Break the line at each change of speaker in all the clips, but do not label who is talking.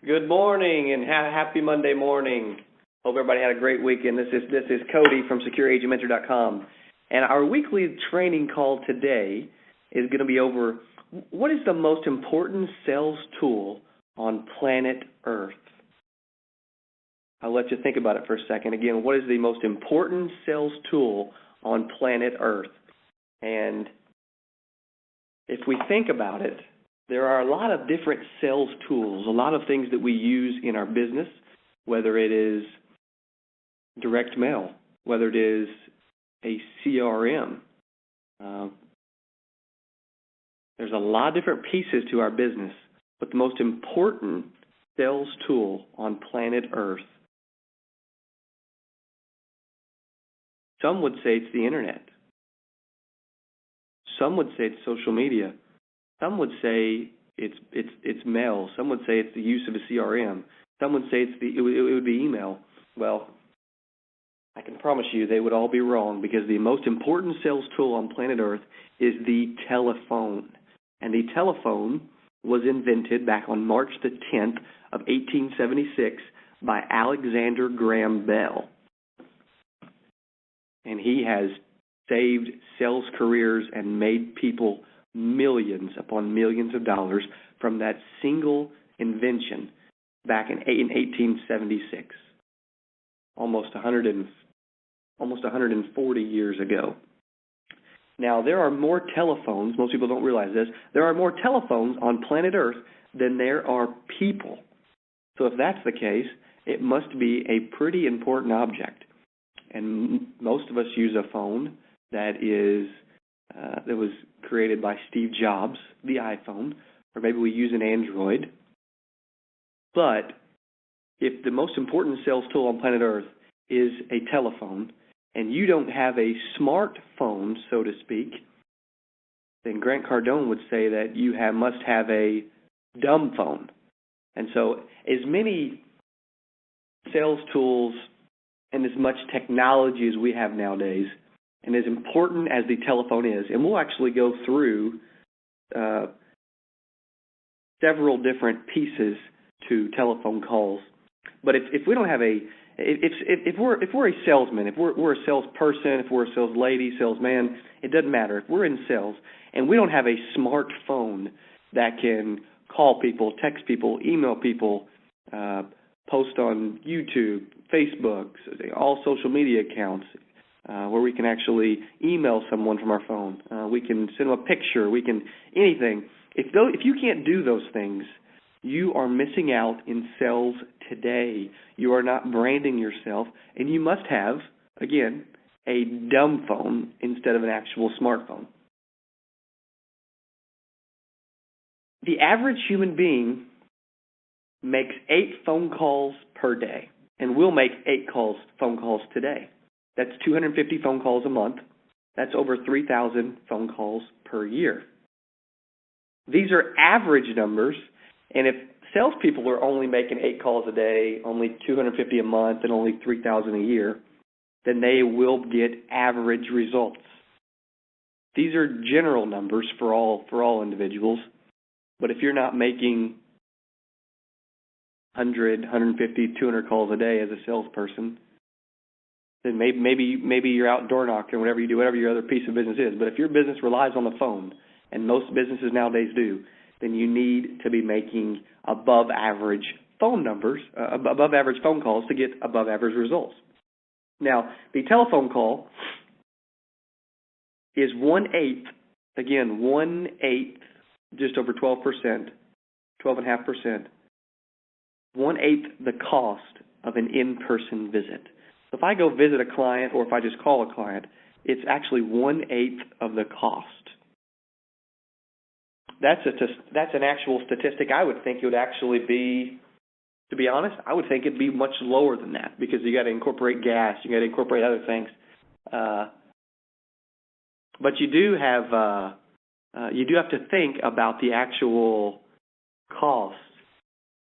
Good morning and happy Monday morning. Hope everybody had a great weekend. This is Cody from SecureAgentMentor.com. And our weekly training call today is going to be over what is the most important sales tool on planet Earth. I'll let you think about it for a second. Again, what is the most important sales tool on planet Earth? And if we think about it, there are a lot of different sales tools, a lot of things that we use in our business, whether it is direct mail, whether it is a CRM. There's a lot of different pieces to our business, but the most important sales tool on planet Earth, some would say it's the internet. Some would say it's social media. Some would say it's mail. Some would say it's the use of a CRM. Some would say it would be email. Well, I can promise you they would all be wrong, because the most important sales tool on planet Earth is the telephone. And the telephone was invented back on March the 10th of 1876 by Alexander Graham Bell. And he has saved sales careers and made people millions upon millions of dollars from that single invention back in 1876, almost 140 years ago. Now, there are more telephones, most people don't realize this, there are more telephones on planet Earth than there are people. So if that's the case, it must be a pretty important object. And most of us use a phone that was created by Steve Jobs, the iPhone, or maybe we use an Android. But if the most important sales tool on planet Earth is a telephone, and you don't have a smartphone, so to speak, then Grant Cardone would say that you must have a dumb phone. And so as many sales tools and as much technology as we have nowadays, and as important as the telephone is, and we'll actually go through several different pieces to telephone calls. But if we don't have if we're a salesman, if we're a salesperson, if we're a sales lady, salesman, it doesn't matter. If we're in sales and we don't have a smartphone that can call people, text people, email people, post on YouTube, Facebook, all social media accounts, where we can actually email someone from our phone. We can send them a picture. We can anything. If you can't do those things, you are missing out in sales today. You are not branding yourself, and you must have, again, a dumb phone instead of an actual smartphone. The average human being makes 8 phone calls per day, and will make 8 phone calls today. That's 250 phone calls a month. That's over 3,000 phone calls per year. These are average numbers, and if salespeople are only making 8 calls a day, only 250 a month, and only 3,000 a year, then they will get average results. These are general numbers for all individuals, but if you're not making 100, 150, 200 calls a day as a salesperson, then maybe you're out door knocking, whatever you do, whatever your other piece of business is. But if your business relies on the phone, and most businesses nowadays do, then you need to be making above average phone calls to get above average results. Now, the telephone call is 1/8, again, 1/8, just over 12%, 12.5%, 1/8 the cost of an in-person visit. So if I go visit a client, or if I just call a client, it's actually 1/8 of the cost. That's an actual statistic. I would think it would actually be, to be honest, I would think it'd be much lower than that, because you got to incorporate gas, you got to incorporate other things. But you do have to think about the actual cost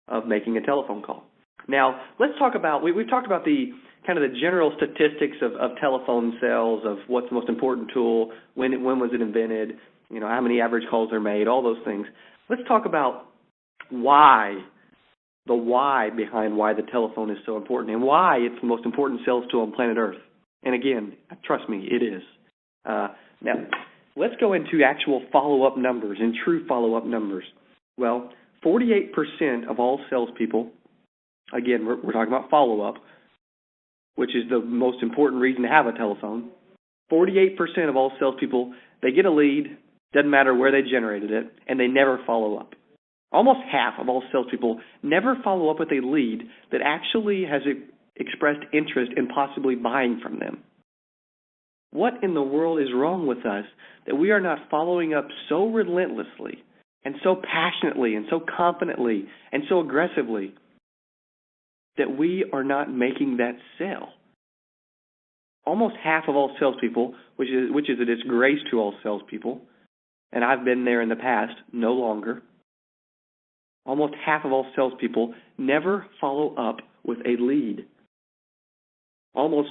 of making a telephone call. Now, let's talk about, we've talked about the kind of the general statistics of telephone sales, of what's the most important tool, when was it invented, how many average calls are made, all those things. Let's talk about why the why behind why the telephone is so important and why it's the most important sales tool on planet Earth. And again, trust me, it is. Now, let's go into actual follow-up numbers and true follow-up numbers. Well, 48% of all salespeople, again, we're talking about follow-up, which is the most important reason to have a telephone. 48% of all salespeople, they get a lead, doesn't matter where they generated it, and they never follow up. Almost half of all salespeople never follow up with a lead that actually has expressed interest in possibly buying from them. What in the world is wrong with us that we are not following up so relentlessly and so passionately and so confidently and so aggressively that we are not making that sale? Almost half of all salespeople, which is a disgrace to all salespeople, and I've been there in the past, no longer. Almost half of all salespeople never follow up with a lead. Almost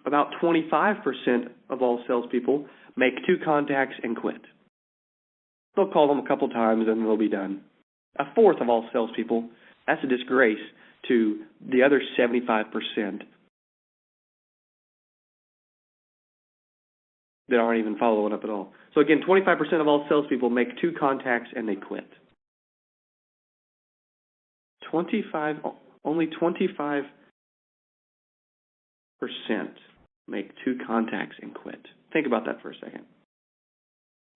about 25% of all salespeople make 2 contacts and quit. They'll call them a couple times and they'll be done. A fourth of all salespeople, that's a disgrace to the other 75% that aren't even following up at all. So again, 25% of all salespeople make 2 contacts and they quit. Only 25% make 2 contacts and quit. Think about that for a second.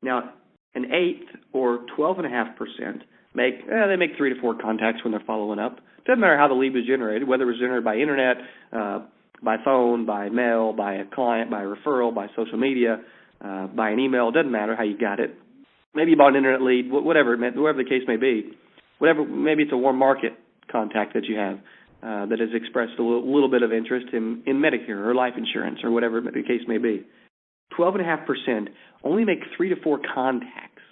Now, an eighth or 12.5% make 3 to 4 contacts when they're following up. Doesn't matter how the lead was generated, whether it was generated by internet, by phone, by mail, by a client, by a referral, by social media, by an email. It doesn't matter how you got it. Maybe you bought an internet lead, whatever the case may be. Maybe it's a warm market contact that you have that has expressed a little bit of interest in Medicare or life insurance or whatever the case may be. 12.5% only make 3 to 4 contacts.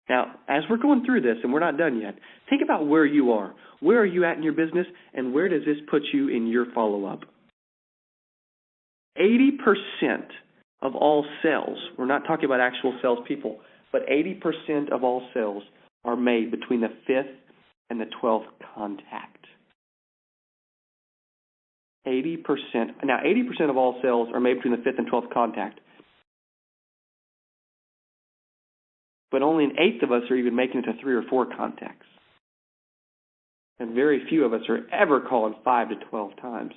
Now, as we're going through this, and we're not done yet, think about where you are. Where are you at in your business, and where does this put you in your follow-up? 80% of all sales, we're not talking about actual salespeople, but 80% of all sales are made between the 5th and the 12th contact. 80%. Now, 80% of all sales are made between the 5th and 12th contact. But only an eighth of us are even making it to 3 or 4 contacts. And very few of us are ever calling 5 to 12 times.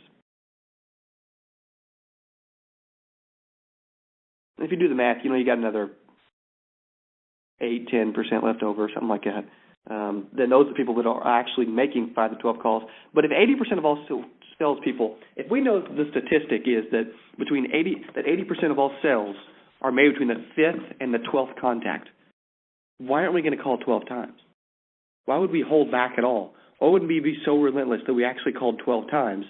If you do the math, you got another 8-10% left over, something like that. Then those are people that are actually making 5 to 12 calls. But if 80% of all salespeople, if we know the statistic is that 80% of all sales are made between the 5th and the 12th contact, why aren't we going to call 12 times? Why would we hold back at all? Why wouldn't we be so relentless that we actually called 12 times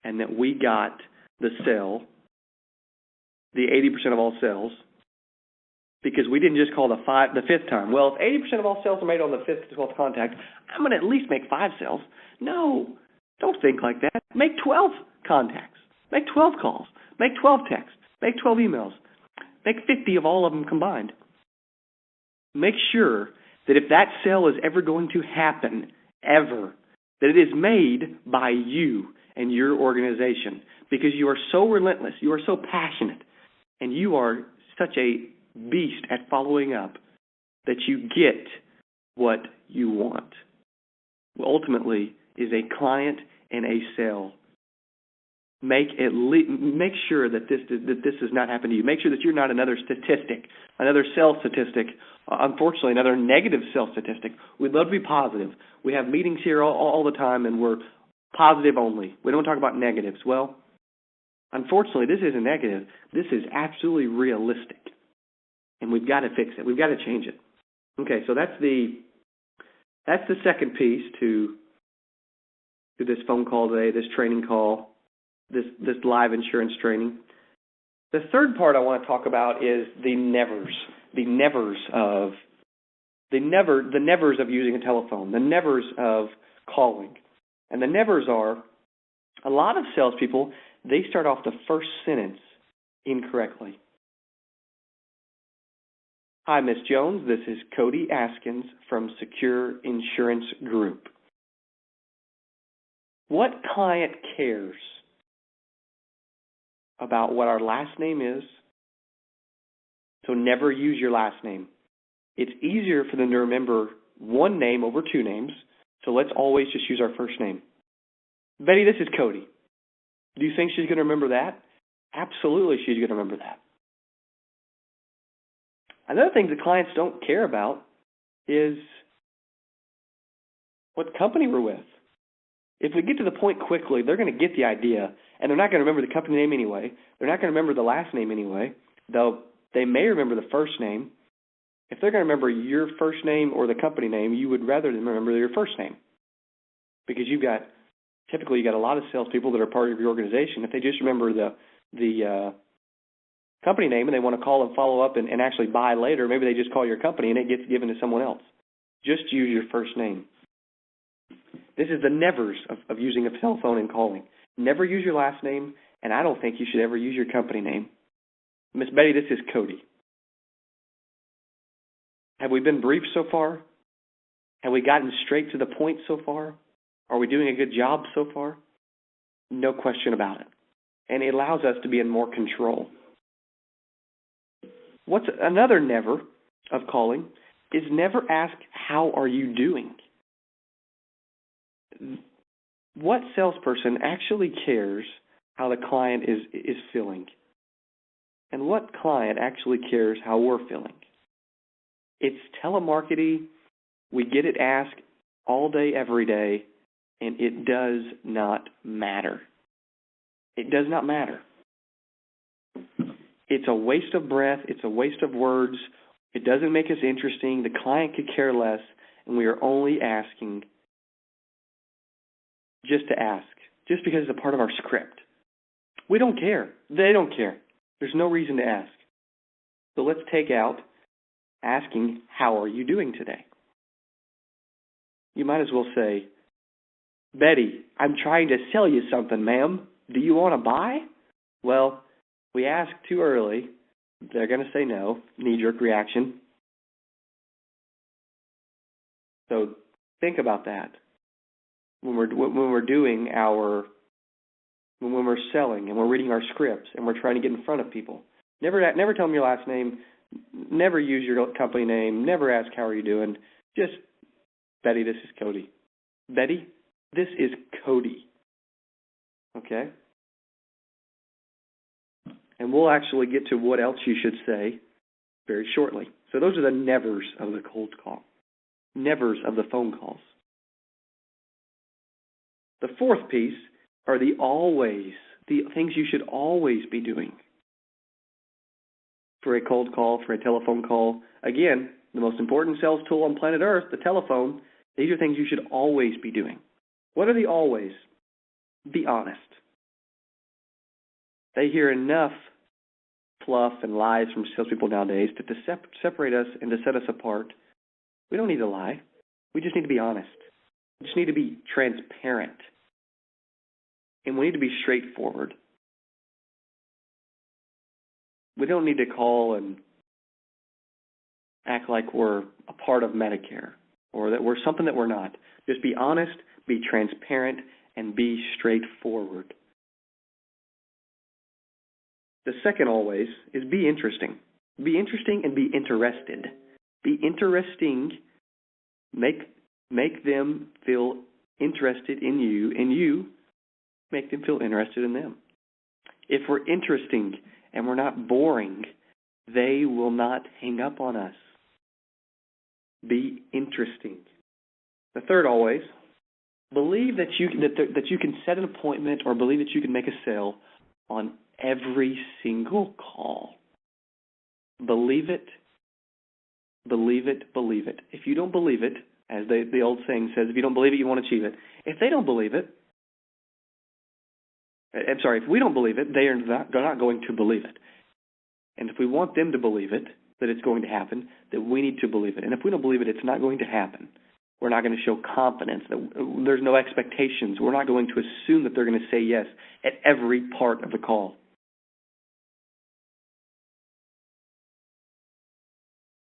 and that we got the sale, the 80% of all sales, because we didn't just call the 5th time? Well, if 80% of all sales are made on the 5th to 12th contact, I'm going to at least make 5 sales. No, don't think like that. Make 12 contacts. Make 12 calls. Make 12 texts. Make 12 emails. Make 50 of all of them combined. Make sure that if that sale is ever going to happen, ever, that it is made by you and your organization, because you are so relentless, you are so passionate, and you are such a beast at following up that you get what you want. Ultimately, is a client and a sale. Make sure that this does not happen to you. Make sure that you're not another statistic, another sales statistic. Unfortunately, another negative sales statistic. We'd love to be positive. We have meetings here all the time, and we're positive only. We don't talk about negatives. Well, unfortunately, this isn't negative. This is absolutely realistic, and we've got to fix it. We've got to change it. Okay, so that's the second piece to this phone call today, this training call. This live insurance training. The third part I want to talk about is the nevers. The nevers of using a telephone. The nevers of calling. And the nevers are a lot of salespeople, they start off the first sentence incorrectly. Hi, Miss Jones. This is Cody Askins from Secure Insurance Group. What client cares about what our last name is? So never use your last name. It's easier for them to remember one name over two names, so let's always just use our first name. Betty, this is Cody. Do you think she's going to remember that? Absolutely, she's going to remember that. Another thing that clients don't care about is what company we're with. If we get to the point quickly, they're going to get the idea, and they're not going to remember the company name anyway. They're not going to remember the last name anyway, though they may remember the first name. If they're going to remember your first name or the company name, you would rather them remember your first name, because typically you got a lot of salespeople that are part of your organization. If they just remember the company name and they want to call and follow up and actually buy later, maybe they just call your company and it gets given to someone else. Just use your first name. This is the nevers of using a telephone and calling. Never use your last name, and I don't think you should ever use your company name. Miss Betty, this is Cody. Have we been brief so far? Have we gotten straight to the point so far? Are we doing a good job so far? No question about it. And it allows us to be in more control. What's another never of calling is never ask, how are you doing? What salesperson actually cares how the client is feeling? And what client actually cares how we're feeling? It's telemarketing. We get it asked all day, every day, and it does not matter. It does not matter. It's a waste of breath. It's a waste of words. It doesn't make us interesting. The client could care less, and we are only asking just to ask, just because it's a part of our script. We don't care. They don't care. There's no reason to ask. So let's take out asking, how are you doing today? You might as well say, Betty, I'm trying to sell you something, ma'am. Do you want to buy? Well, we ask too early. They're going to say no. Knee-jerk reaction. So think about that when we're selling and we're reading our scripts and we're trying to get in front of people. Never tell them your last name. Never use your company name. Never ask, how are you doing? Just, Betty, this is Cody. Betty, this is Cody. Okay? And we'll actually get to what else you should say very shortly. So those are the nevers of the cold call. Nevers of the phone calls. The fourth piece are the always, the things you should always be doing. For a cold call, for a telephone call. Again, the most important sales tool on planet Earth, the telephone, these are things you should always be doing. What are the always? Be honest. They hear enough fluff and lies from salespeople nowadays to separate us and to set us apart. We don't need to lie. We just need to be honest. We just need to be transparent. And we need to be straightforward. We don't need to call and act like we're a part of Medicare or that we're something that we're not. Just be honest, be transparent, and be straightforward. The second always is be interesting. Be interesting and be interested. Be interesting. Make them feel interested in you, and you make them feel interested in them. If we're interesting and we're not boring, they will not hang up on us. Be interesting. The third always, believe that you can set an appointment or believe that you can make a sale on every single call. Believe it, believe it, believe it. If you don't believe it, as the old saying says, if you don't believe it, you won't achieve it. If they don't believe it, if we don't believe it, they're not going to believe it. And if we want them to believe it, that it's going to happen, then we need to believe it. And if we don't believe it, it's not going to happen. We're not going to show confidence. There's no expectations. We're not going to assume that they're going to say yes at every part of the call.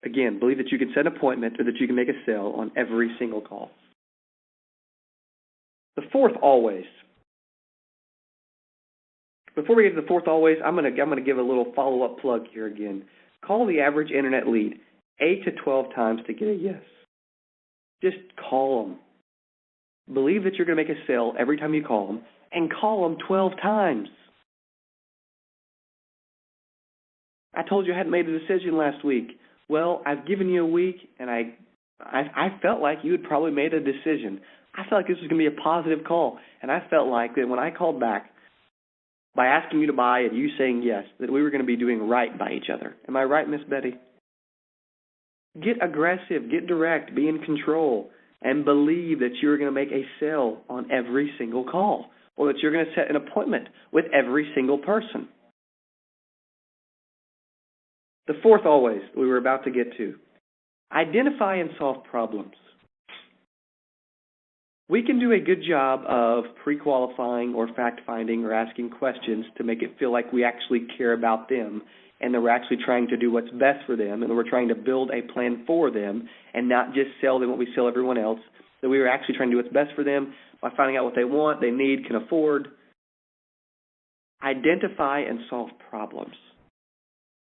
Again, believe that you can set an appointment or that you can make a sale on every single call. The fourth always. Before we get to the fourth always, I'm gonna give a little follow-up plug here again. Call the average internet lead 8 to 12 times to get a yes. Just call them. Believe that you're going to make a sale every time you call them, and call them 12 times. I told you I hadn't made a decision last week. Well, I've given you a week, and I felt like you had probably made a decision. I felt like this was going to be a positive call, and I felt like that when I called back, by asking you to buy and you saying yes, that we were going to be doing right by each other. Am I right, Miss Betty? Get aggressive, get direct, be in control, and believe that you're going to make a sale on every single call, or that you're going to set an appointment with every single person. The fourth always we were about to get to, identify and solve problems. We can do a good job of pre-qualifying or fact-finding or asking questions to make it feel like we actually care about them and that we're actually trying to do what's best for them and that we're trying to build a plan for them and not just sell them what we sell everyone else, that we are actually trying to do what's best for them by finding out what they want, they need, can afford. Identify and solve problems.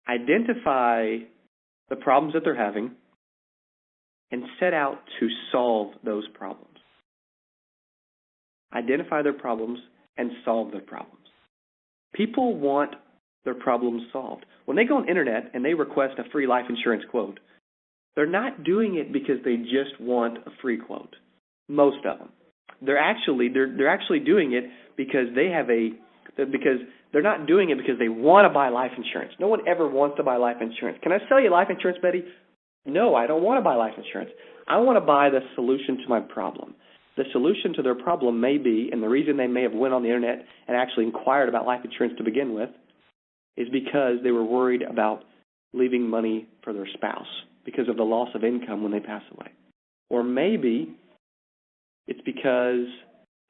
Identify the problems that they're having and set out to solve those problems. Identify their problems and solve their problems. People want their problems solved. When they go on the internet and they request a free life insurance quote, they're not doing it because they just want a free quote. Most of them. They're actually doing it because they're not doing it because they want to buy life insurance. No one ever wants to buy life insurance. Can I sell you life insurance, Betty? No, I don't want to buy life insurance. I want to buy the solution to my problem. The solution to their problem may be, and the reason they may have went on the internet and actually inquired about life insurance to begin with, is because they were worried about leaving money for their spouse because of the loss of income when they pass away. Or maybe it's because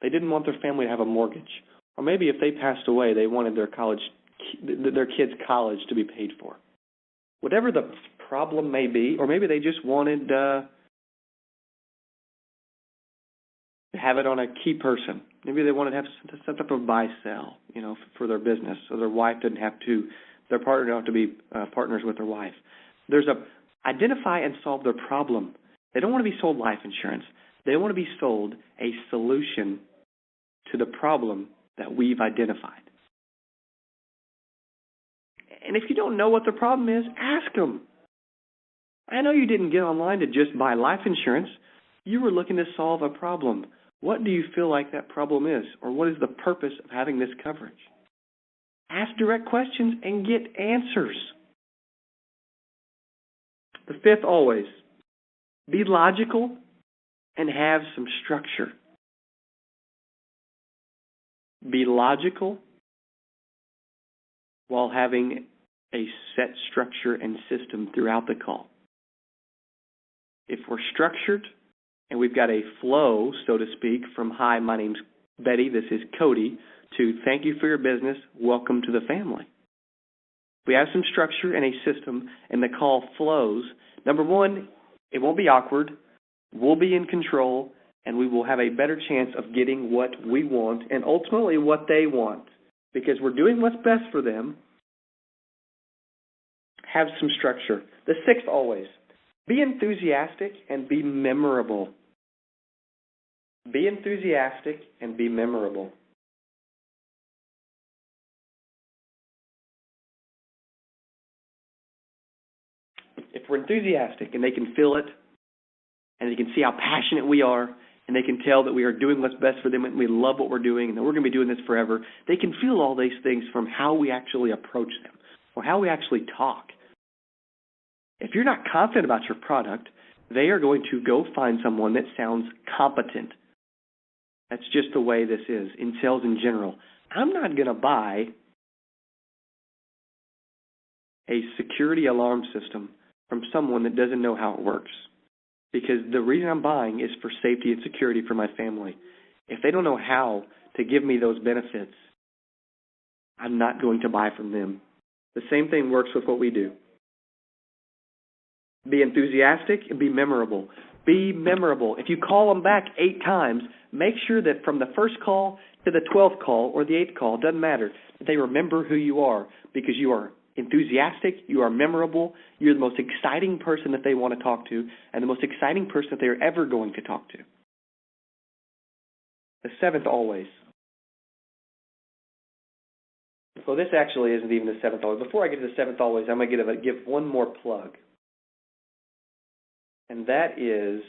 they didn't want their family to have a mortgage. Or maybe if they passed away, they wanted their kids' college to be paid for. Whatever the problem may be, or maybe they just wanted to have it on a key person. Maybe they wanted to have some type of buy-sell, for their business, so their partner don't have to be partners with their wife. There's identify and solve their problem. They don't want to be sold life insurance. They want to be sold a solution to the problem that we've identified. And if you don't know what the problem is, ask them. I know you didn't get online to just buy life insurance. You were looking to solve a problem. What do you feel like that problem is? Or what is the purpose of having this coverage? Ask direct questions and get answers. The fifth always, be logical and have some structure. Be logical while having a set structure and system throughout the call. If we're structured and we've got a flow, so to speak, from hi, my name's Betty, this is Cody, to thank you for your business, welcome to the family. We have some structure and a system and the call flows. Number one, it won't be awkward, we'll be in control, and we will have a better chance of getting what we want and ultimately what they want because we're doing what's best for them. Have some structure. The sixth always, be enthusiastic and be memorable. Be enthusiastic and be memorable. If we're enthusiastic and they can feel it and they can see how passionate we are and they can tell that we are doing what's best for them and we love what we're doing and that we're going to be doing this forever, they can feel all these things from how we actually approach them or how we actually talk. If you're not confident about your product, they are going to go find someone that sounds competent. That's just the way this is in sales in general. I'm not going to buy a security alarm system from someone that doesn't know how it works because the reason I'm buying is for safety and security for my family. If they don't know how to give me those benefits, I'm not going to buy from them. The same thing works with what we do. Be enthusiastic and be memorable. Be memorable. If you call them back 8 times, make sure that from the first call to the 12th call or the 8th call, doesn't matter, that they remember who you are because you are enthusiastic, you are memorable, you're the most exciting person that they want to talk to and the most exciting person that they're ever going to talk to. The 7th always. Well, this actually isn't even the 7th always. Before I get to the 7th always, I'm going to give one more plug. And that is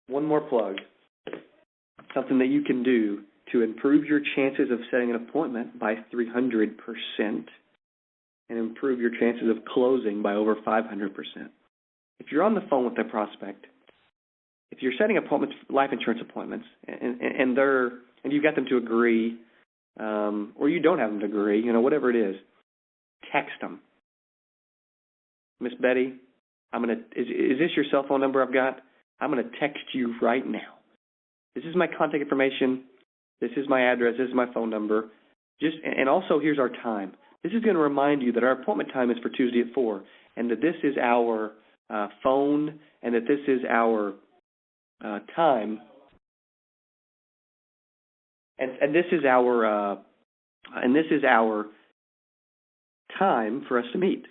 one more plug, something that you can do to improve your chances of setting an appointment by 300% and improve your chances of closing by over 500%. If you're on the phone with a prospect, if you're setting appointments, life insurance appointments, and you've got them to agree, or you don't have them to agree, whatever it is, text them. Miss Betty, is this your cell phone number I've got? I'm going to text you right now. This is my contact information. This is my address. This is my phone number. And also, here's our time. This is going to remind you that our appointment time is for Tuesday at 4, and that this is our phone, and that this is our time, and this is our time for us to meet.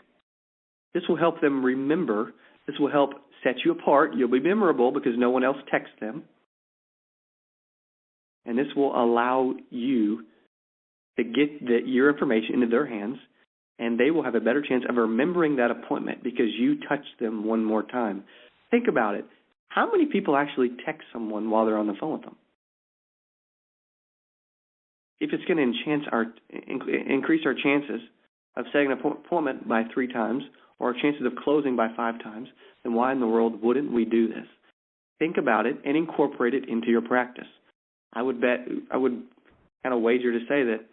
This will help them remember. This will help set you apart. You'll be memorable because no one else texts them. And this will allow you to get your information into their hands, and they will have a better chance of remembering that appointment because you touched them one more time. Think about it. How many people actually text someone while they're on the phone with them? If it's going to increase our chances of setting an appointment by 3 times or our chances of closing by 5 times, then why in the world wouldn't we do this? Think about it and incorporate it into your practice. I would kind of wager to say that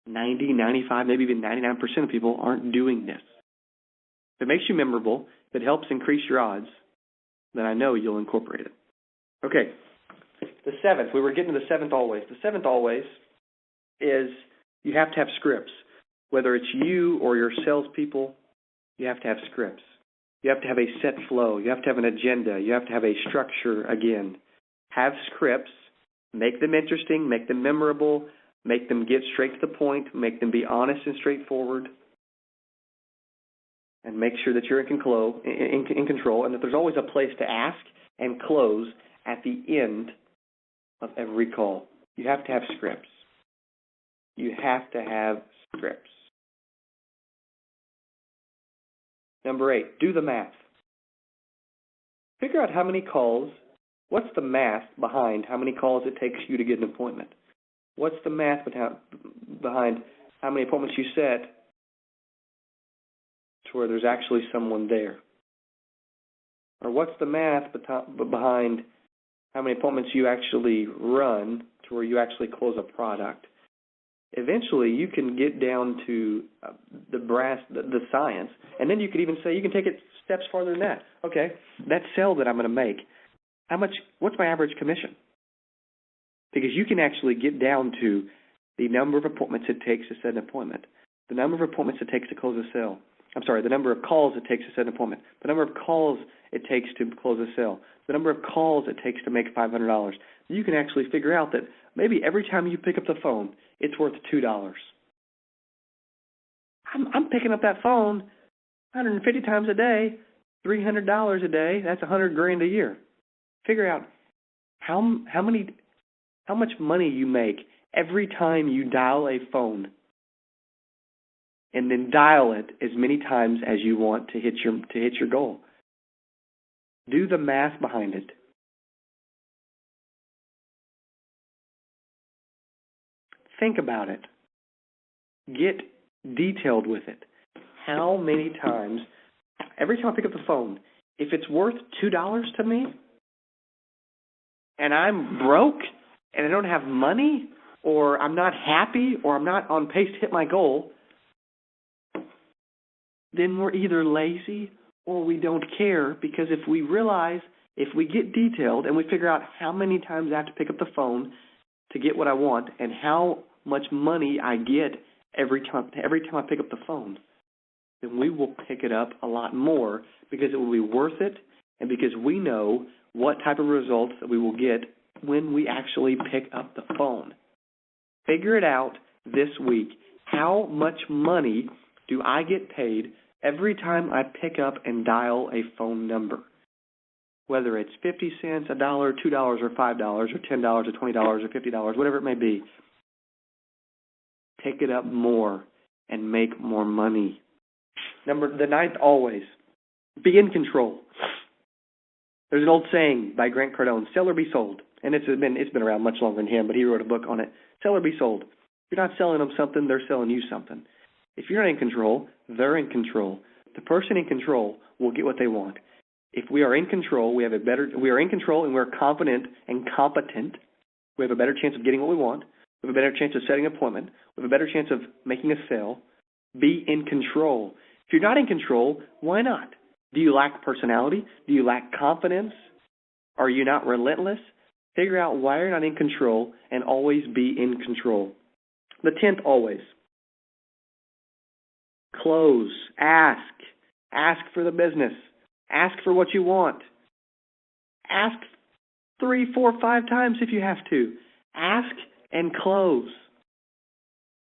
90, 95, maybe even 99% of people aren't doing this. If it makes you memorable, if it helps increase your odds, then I know you'll incorporate it. Okay, the 7th. We were getting to the 7th always. The 7th always is you have to have scripts. Whether it's you or your salespeople, you have to have scripts. You have to have a set flow. You have to have an agenda. You have to have a structure again. Have scripts. Make them interesting. Make them memorable. Make them get straight to the point. Make them be honest and straightforward. And make sure that you're in control and that there's always a place to ask and close at the end of every call. You have to have scripts. You have to have scripts. Number 8, do the math. Figure out how many calls, what's the math behind how many calls it takes you to get an appointment? What's the math behind how many appointments you set to where there's actually someone there? Or what's the math behind how many appointments you actually run to where you actually close a product? Eventually, you can get down to the science, and then you could even say you can take it steps farther than that. Okay, that sale that I'm going to make, what's my average commission? Because you can actually get down to the number of appointments it takes to set an appointment, the number of appointments it takes to close a sale. The number of calls it takes to set an appointment, the number of calls it takes to close a sale, the number of calls it takes to make $500. You can actually figure out that maybe every time you pick up the phone, it's worth $2. I'm picking up that phone 150 times a day, $300 a day. That's $100,000 a year. Figure out how much money you make every time you dial a phone, and then dial it as many times as you want to hit your goal. Do the math behind it. Think about it. Get detailed with it. How many times, every time I pick up the phone, if it's worth $2 to me, and I'm broke, and I don't have money, or I'm not happy, or I'm not on pace to hit my goal, then we're either lazy or we don't care, because if we get detailed and we figure out how many times I have to pick up the phone to get what I want and how much money I get every time I pick up the phone, then we will pick it up a lot more because it will be worth it and because we know what type of results that we will get when we actually pick up the phone. Figure it out this week. How much money do I get paid every time I pick up and dial a phone number? Whether it's 50 cents, $1, $2, or $5, or $10, or $20, or $50, whatever it may be, pick it up more and make more money. The ninth, always, be in control. There's an old saying by Grant Cardone, sell or be sold. And it's been around much longer than him, but he wrote a book on it. Sell or be sold. If you're not selling them something, they're selling you something. If you're not in control, they're in control. The person in control will get what they want. If we are in control, we are in control and we're confident and competent, we have a better chance of getting what we want. We have a better chance of setting an appointment. We have a better chance of making a sale. Be in control. If you're not in control, why not? Do you lack personality? Do you lack confidence? Are you not relentless? Figure out why you're not in control and always be in control. The 10th, always. Close. Ask. Ask for the business. Ask for what you want. Ask 3, 4, 5 times if you have to. Ask and close.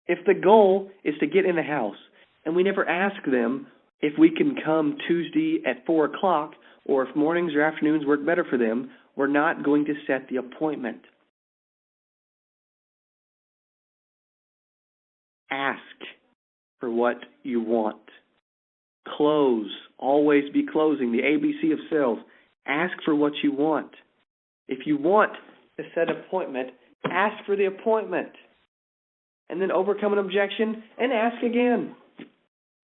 If the goal is to get in the house and we never ask them if we can come Tuesday at 4 o'clock or if mornings or afternoons work better for them, we're not going to set the appointment. Ask for what you want. Close. Always be closing. The ABC of sales. Ask for what you want. If you want to set an appointment, ask for the appointment. And then overcome an objection and ask again.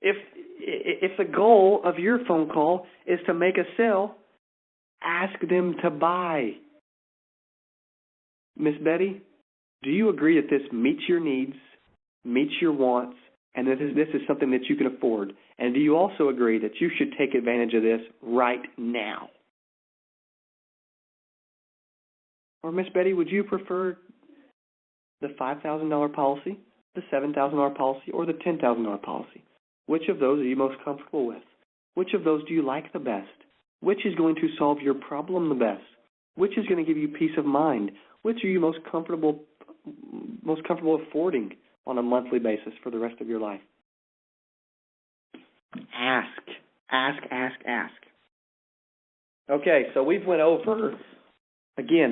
If the goal of your phone call is to make a sale, ask them to buy. Miss Betty, do you agree that this meets your needs, meets your wants, and that this is something that you can afford? And do you also agree that you should take advantage of this right now? Or Miss Betty, would you prefer the $5,000 policy, the $7,000 policy, or the $10,000 policy? Which of those are you most comfortable with? Which of those do you like the best? Which is going to solve your problem the best? Which is going to give you peace of mind? Which are you most comfortable affording on a monthly basis for the rest of your life? Ask. Ask, ask, ask. Okay, so we've went over, again,